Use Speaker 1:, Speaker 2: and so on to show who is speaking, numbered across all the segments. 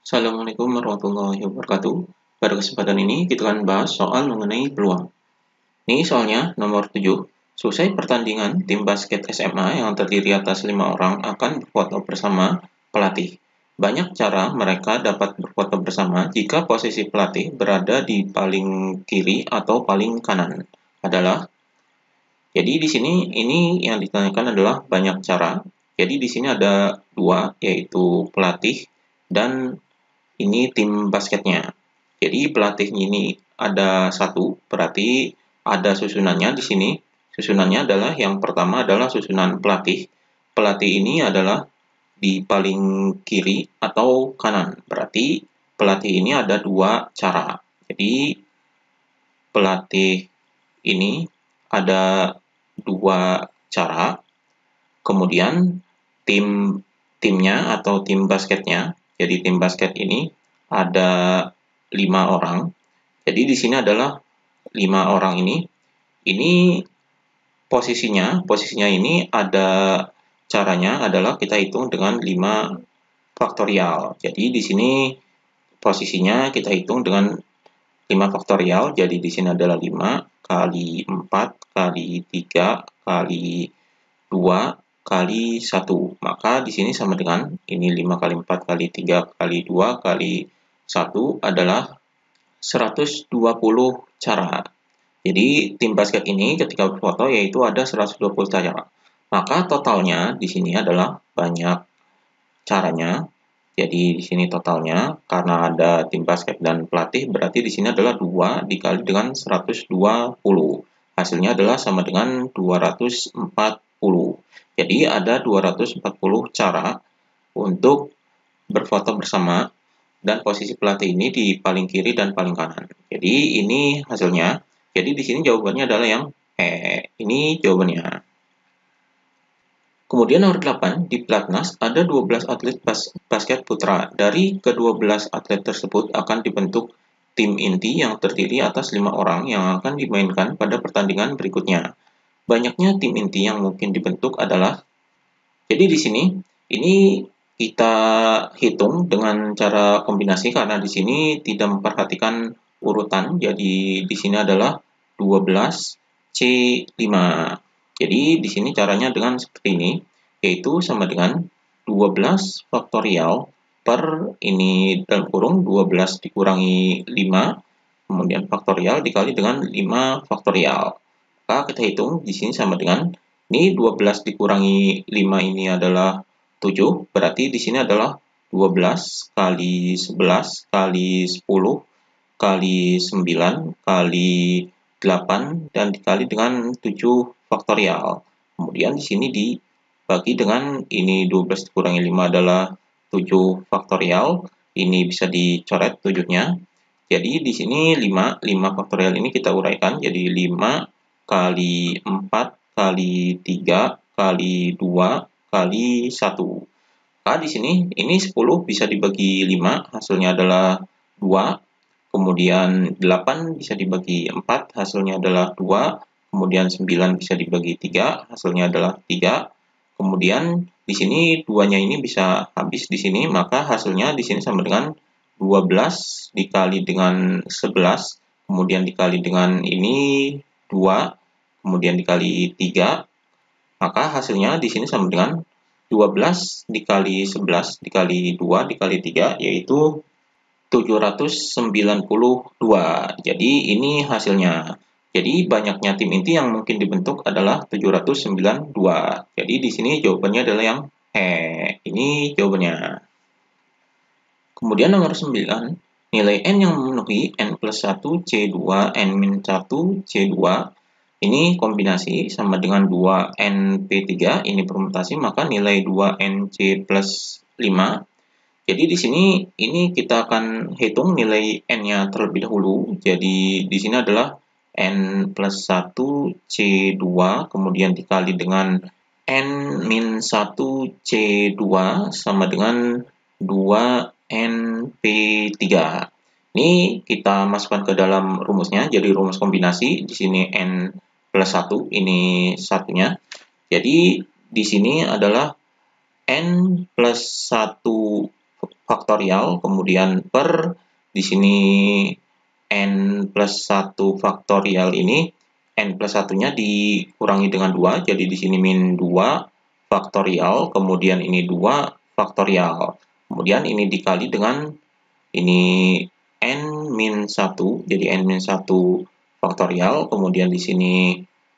Speaker 1: Assalamualaikum warahmatullahi wabarakatuh. Pada kesempatan ini kita akan bahas soal mengenai peluang. Ini soalnya nomor 7. Selesai pertandingan, tim basket SMA yang terdiri atas 5 orang akan berfoto bersama pelatih. Banyak cara mereka dapat berfoto bersama jika posisi pelatih berada di paling kiri atau paling kanan. Jadi di sini ini yang ditanyakan adalah banyak cara. Jadi di sini ada dua, yaitu pelatih dan ini tim basketnya. Jadi pelatih ini ada satu, berarti ada susunannya di sini. Susunannya adalah yang pertama adalah susunan pelatih. Pelatih ini adalah di paling kiri atau kanan. Berarti pelatih ini ada dua cara. Jadi pelatih ini ada dua cara. Kemudian timnya atau tim basketnya. Jadi tim basket ini ada 5 orang. Jadi di sini adalah 5 orang ini. Ini posisinya ini ada caranya adalah kita hitung dengan 5 faktorial. Jadi di sini posisinya kita hitung dengan 5 faktorial. Jadi di sini adalah 5 kali 4 kali 3 kali 2 kali 1. Maka di sini sama dengan ini 5 kali 4 kali 3 kali 2 kali 1 adalah 120 cara. Jadi tim basket ini ketika berfoto yaitu ada 120 cara. Maka totalnya di sini adalah banyak caranya. Jadi di sini totalnya karena ada tim basket dan pelatih berarti di sini adalah 2 dikali dengan 120. Hasilnya adalah sama dengan 240. Jadi ada 240 cara untuk berfoto bersama dan posisi pelatih ini di paling kiri dan paling kanan. Jadi ini hasilnya. Jadi di sini jawabannya adalah yang ini jawabannya. Kemudian nomor 8, di Pelatnas ada 12 atlet basket putra. Dari ke-12 atlet tersebut akan dibentuk tim inti yang terdiri atas 5 orang yang akan dimainkan pada pertandingan berikutnya. Banyaknya tim inti yang mungkin dibentuk adalah, jadi di sini ini kita hitung dengan cara kombinasi karena di sini tidak memperhatikan urutan. Jadi di sini adalah 12C5. Jadi di sini caranya dengan seperti ini, yaitu sama dengan 12 faktorial per ini dalam kurung 12 dikurangi 5, kemudian faktorial dikali dengan 5 faktorial. Maka kita hitung di sini sama dengan ini 12 dikurangi 5 ini adalah 7, berarti di sini adalah 12 kali 11 kali 10 kali 9 kali 8 dan dikali dengan 7 faktorial. Kemudian di sini dibagi dengan ini 12 dikurangi 5 adalah 7 faktorial. Ini bisa dicoret 7-nya. Jadi di sini 5 faktorial ini kita uraikan jadi 5 kali 4 kali 3 kali 2 kali 1. Maka di sini ini 10 bisa dibagi 5, hasilnya adalah 2. Kemudian 8 bisa dibagi 4, hasilnya adalah 2. Kemudian 9 bisa dibagi 3, hasilnya adalah 3. Kemudian di sini 2-nya ini bisa habis di sini, maka hasilnya di sini sama dengan 12 dikali dengan 11, kemudian dikali dengan ini 2, kemudian dikali 3, maka hasilnya di sini sama dengan 12 dikali 11 dikali 2 dikali 3, yaitu 792. Jadi ini hasilnya. Jadi banyaknya tim inti yang mungkin dibentuk adalah 792. Jadi di sini jawabannya adalah yang ini jawabannya. Kemudian nomor 9, nilai N yang memenuhi N plus 1 C2 N min 1 C2 ini kombinasi sama dengan 2NP3, ini permutasi, maka nilai 2NC plus 5. Jadi di sini ini kita akan hitung nilai N-nya terlebih dahulu. Jadi di sini adalah N plus 1 C2, kemudian dikali dengan N min 1 C2 sama dengan 2NP3. Ini kita masukkan ke dalam rumusnya, jadi rumus kombinasi. Di sini N plus 1, ini satunya. Jadi di sini adalah N plus 1 faktorial, kemudian per di sini n plus 1 faktorial ini, n plus 1-nya dikurangi dengan 2, jadi di sini min 2 faktorial, kemudian ini 2 faktorial. Kemudian ini dikali dengan ini n min 1, jadi n min 1 faktorial, kemudian di sini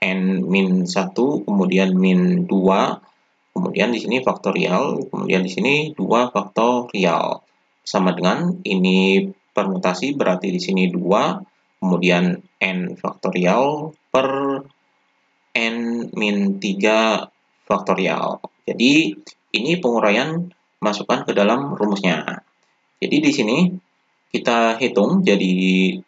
Speaker 1: n min 1, kemudian min 2, kemudian di sini faktorial, kemudian di sini 2 faktorial. Sama dengan ini permutasi, berarti di sini 2, kemudian n faktorial per n min 3 faktorial. Jadi ini penguraian masukkan ke dalam rumusnya. Jadi di sini kita hitung jadi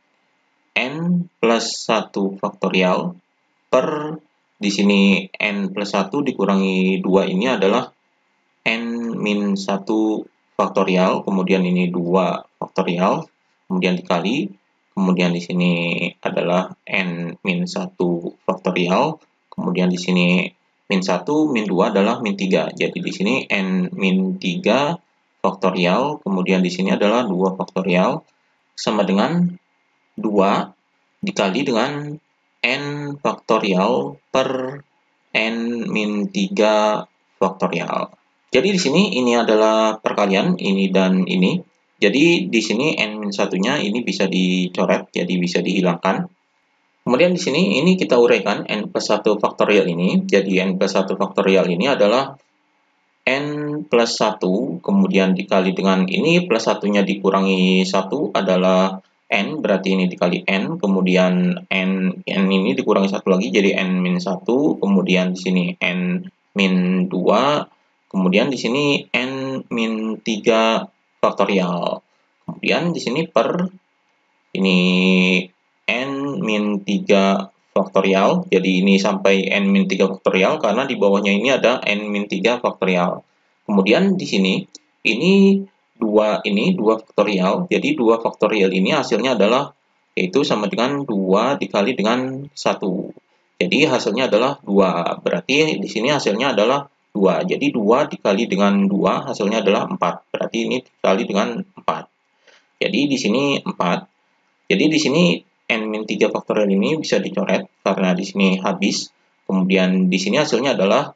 Speaker 1: n plus 1 faktorial per di sini n plus 1 dikurangi 2 ini adalah n min 1 faktorial, kemudian ini 2 faktorial, kemudian dikali, kemudian di sini adalah n min 1 faktorial, kemudian di sini min 1, min 2 adalah min 3. Jadi di sini n min 3 faktorial, kemudian di sini adalah 2 faktorial, sama dengan 2 dikali dengan n faktorial per n min 3 faktorial. Jadi di sini ini adalah perkalian ini dan ini. Jadi di sini n min 1-nya ini bisa dicoret, jadi bisa dihilangkan. Kemudian di sini ini kita uraikan n plus 1 faktorial ini. Jadi n plus 1 faktorial ini adalah n plus 1, kemudian dikali dengan ini plus 1-nya dikurangi 1 adalah n, berarti ini dikali n, kemudian n ini dikurangi 1 lagi jadi n min 1, kemudian di sini n min 2, kemudian di sini n min 3 faktorial. Kemudian di sini per ini n min 3 faktorial. Jadi ini sampai n min 3 faktorial karena di bawahnya ini ada n min 3 faktorial. Kemudian di sini ini 2 faktorial. Jadi 2 faktorial ini hasilnya adalah yaitu sama dengan 2 dikali dengan 1. Jadi hasilnya adalah 2. Berarti di sini hasilnya adalah 2. Jadi 2 dikali dengan 2 hasilnya adalah 4. Berarti ini dikali dengan 4. Jadi di sini 4. Jadi di sini n min 3 faktorial ini bisa dicoret karena di sini habis. Kemudian di sini hasilnya adalah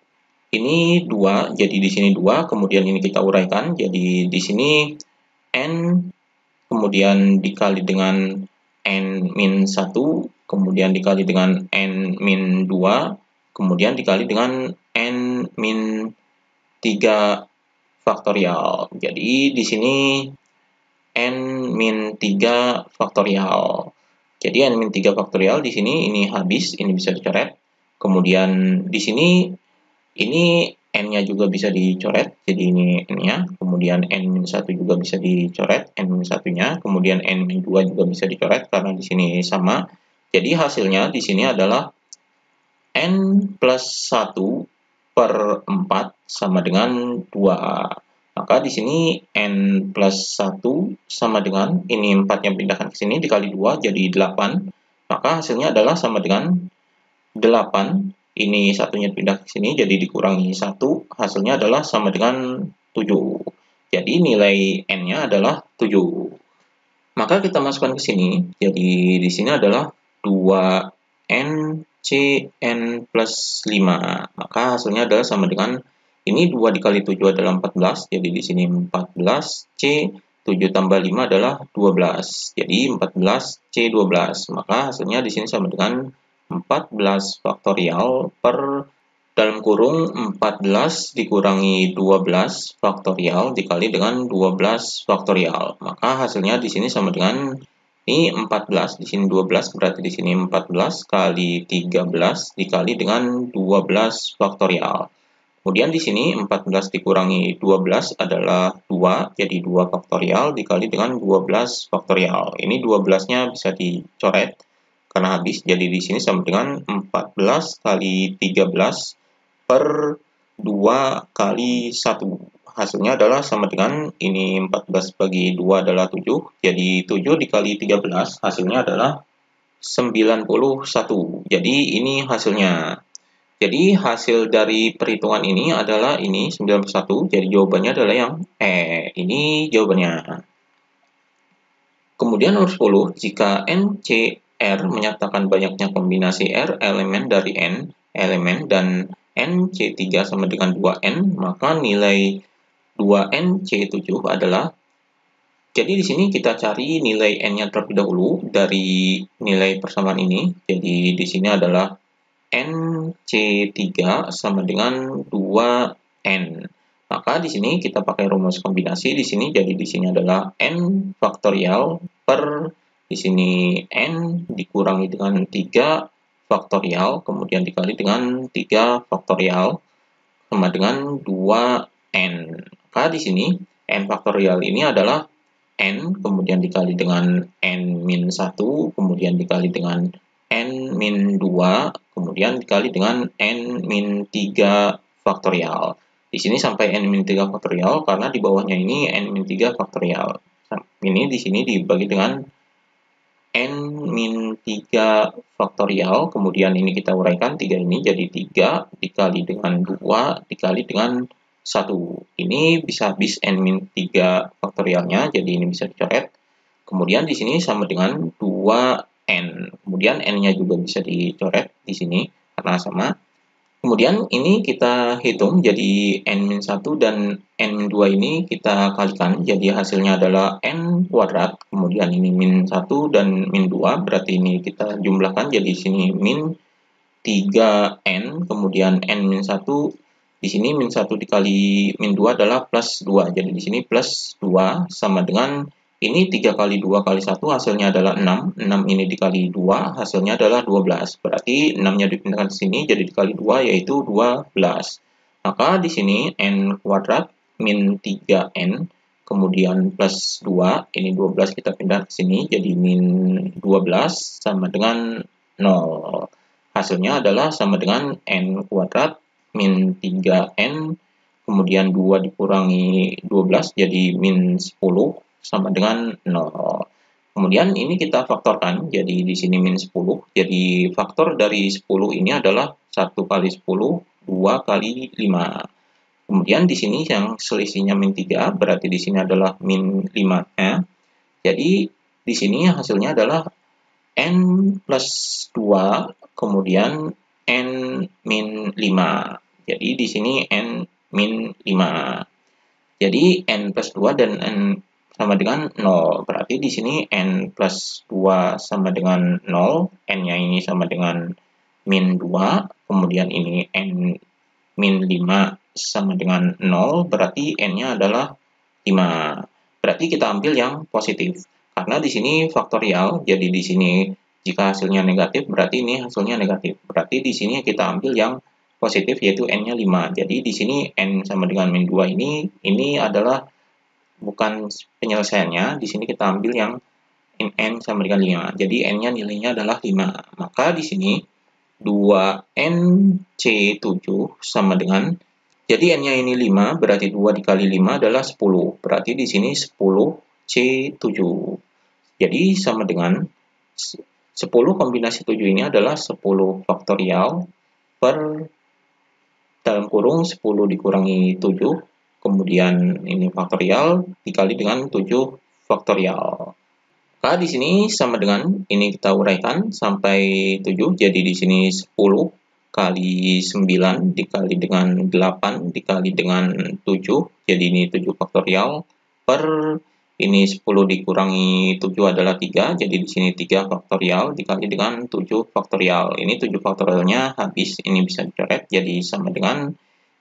Speaker 1: ini 2. Jadi di sini 2, kemudian ini kita uraikan. Jadi di sini n kemudian dikali dengan n min 1, kemudian dikali dengan n min 2, kemudian dikali dengan n min 3 faktorial. Jadi di sini n min 3 faktorial. Jadi n min 3 faktorial di sini ini habis, ini bisa dicoret. Kemudian di sini ini n-nya juga bisa dicoret, jadi ini n-nya. Kemudian n min 1 juga bisa dicoret, n min 1-nya. Kemudian n min 2 juga bisa dicoret karena di sini sama. Jadi hasilnya di sini adalah n plus 1 per 4 sama dengan 2. Maka di sini n plus 1 sama dengan, ini 4-nya pindahkan ke sini, dikali 2 jadi 8. Maka hasilnya adalah sama dengan 8. Ini satunya pindah ke sini, jadi dikurangi 1. Hasilnya adalah sama dengan 7. Jadi nilai n-nya adalah 7. Maka kita masukkan ke sini. Jadi di sini adalah 2n Cn plus 5. Maka hasilnya adalah sama dengan ini 2 dikali 7 adalah 14. Jadi di sini 14 C 7 tambah 5 adalah 12. Jadi 14 C12. Maka hasilnya di sini sama dengan 14 faktorial per dalam kurung 14 dikurangi 12 faktorial dikali dengan 12 faktorial. Maka hasilnya di sini sama dengan ini 14, di sini 12, berarti di sini 14 kali 13 dikali dengan 12 faktorial. Kemudian di sini 14 dikurangi 12 adalah 2, jadi 2 faktorial dikali dengan 12 faktorial. Ini 12-nya bisa dicoret karena habis, jadi di sini sama dengan 14 kali 13 per 2 kali 1. Hasilnya adalah sama dengan ini 14 bagi 2 adalah 7. Jadi 7 dikali 13 hasilnya adalah 91. Jadi ini hasilnya. Jadi hasil dari perhitungan ini adalah ini 91, jadi jawabannya adalah yang ini jawabannya. Kemudian nomor 10, jika NCR menyatakan banyaknya kombinasi R elemen dari N elemen dan NC3 sama dengan 2N, maka nilai 2NC7 adalah, jadi di sini kita cari nilai N-nya terlebih dahulu dari nilai persamaan ini. Jadi di sini adalah NC3 sama dengan 2N. Maka di sini kita pakai rumus kombinasi di sini, jadi di sini adalah N faktorial per di sini N dikurangi dengan 3 faktorial, kemudian dikali dengan 3 faktorial sama dengan 2N. Maka di sini N faktorial ini adalah N, kemudian dikali dengan N-1, kemudian dikali dengan N-2, kemudian dikali dengan N-3 faktorial. Di sini sampai N-3 faktorial karena di bawahnya ini N-3 faktorial. Ini di sini dibagi dengan N-3 faktorial, kemudian ini kita uraikan 3 ini jadi 3 dikali dengan 2 dikali dengan 1. Ini bisa habis N-3 faktorialnya, jadi ini bisa dicoret. Kemudian di sini sama dengan 2N. Kemudian N-nya juga bisa dicoret di sini karena sama. Kemudian ini kita hitung jadi N-1 dan N-2 ini kita kalikan, jadi hasilnya adalah N kuadrat, kemudian ini min 1 dan min 2, berarti ini kita jumlahkan jadi di sini min 3N, kemudian N-1, di sini min 1 dikali min 2 adalah plus 2, jadi di sini plus 2 sama dengan ini 3 kali 2 kali 1 hasilnya adalah 6. 6 ini dikali 2 hasilnya adalah 12. Berarti 6-nya dipindahkan ke sini jadi dikali 2 yaitu 12. Maka di sini N kuadrat min 3N kemudian plus 2. Ini 12 kita pindah ke sini jadi min 12 sama dengan 0. Hasilnya adalah sama dengan N kuadrat min 3N kemudian 2 dikurangi 12 jadi min 10 sama dengan 0. Kemudian ini kita faktorkan, jadi di sini min 10. Jadi faktor dari 10 ini adalah 1 kali 10, 2 kali 5. Kemudian di sini yang selisihnya min 3, berarti di sini adalah min 5-nya. Jadi di sini hasilnya adalah N plus 2, kemudian N min 5. Jadi di sini N min 5. Jadi N plus 2 dan N sama dengan 0. Berarti di sini N plus 2 sama dengan 0. N-nya ini sama dengan min 2. Kemudian ini N min 5 sama dengan 0. Berarti N-nya adalah 5. Berarti kita ambil yang positif. Karena di sini faktorial, jadi di sini jika hasilnya negatif, berarti ini hasilnya negatif. Berarti di sini kita ambil yang positif, yaitu N-nya 5. Jadi di sini N sama dengan min 2 ini adalah bukan penyelesaiannya, di sini kita ambil yang N sama dengan 5. Jadi N-nya nilainya adalah 5. Maka di sini 2NC7 sama dengan, jadi N-nya ini 5, berarti 2 dikali 5 adalah 10. Berarti di sini 10C7. Jadi sama dengan 10 kombinasi 7 ini adalah 10 faktorial per dalam kurung 10 dikurangi 7. Kemudian ini faktorial dikali dengan 7 faktorial. Maka di sini sama dengan ini kita uraikan sampai 7. Jadi di sini 10 kali 9 dikali dengan 8 dikali dengan 7. Jadi ini 7 faktorial per ini 10 dikurangi 7 adalah 3. Jadi di sini 3 faktorial dikali dengan 7 faktorial. Ini 7 faktorialnya habis, ini bisa dicoret. Jadi sama dengan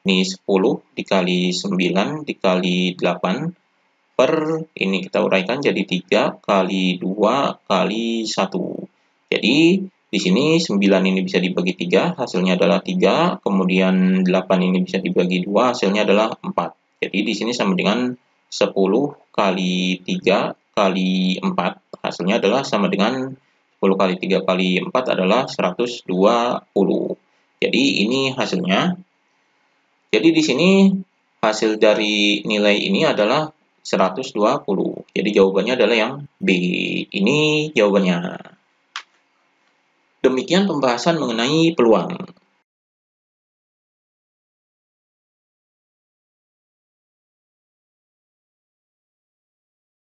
Speaker 1: ini 10 dikali 9 dikali 8 per ini kita uraikan jadi 3 kali 2 kali 1. Jadi di sini 9 ini bisa dibagi 3, hasilnya adalah 3. Kemudian 8 ini bisa dibagi 2, hasilnya adalah 4. Jadi di sini sama dengan 10 kali 3 kali 4, hasilnya adalah sama dengan 10 kali 3 kali 4 adalah 120. Jadi ini hasilnya. Jadi di sini hasil dari nilai ini adalah 120. Jadi jawabannya adalah yang B. Ini jawabannya. Demikian pembahasan mengenai peluang.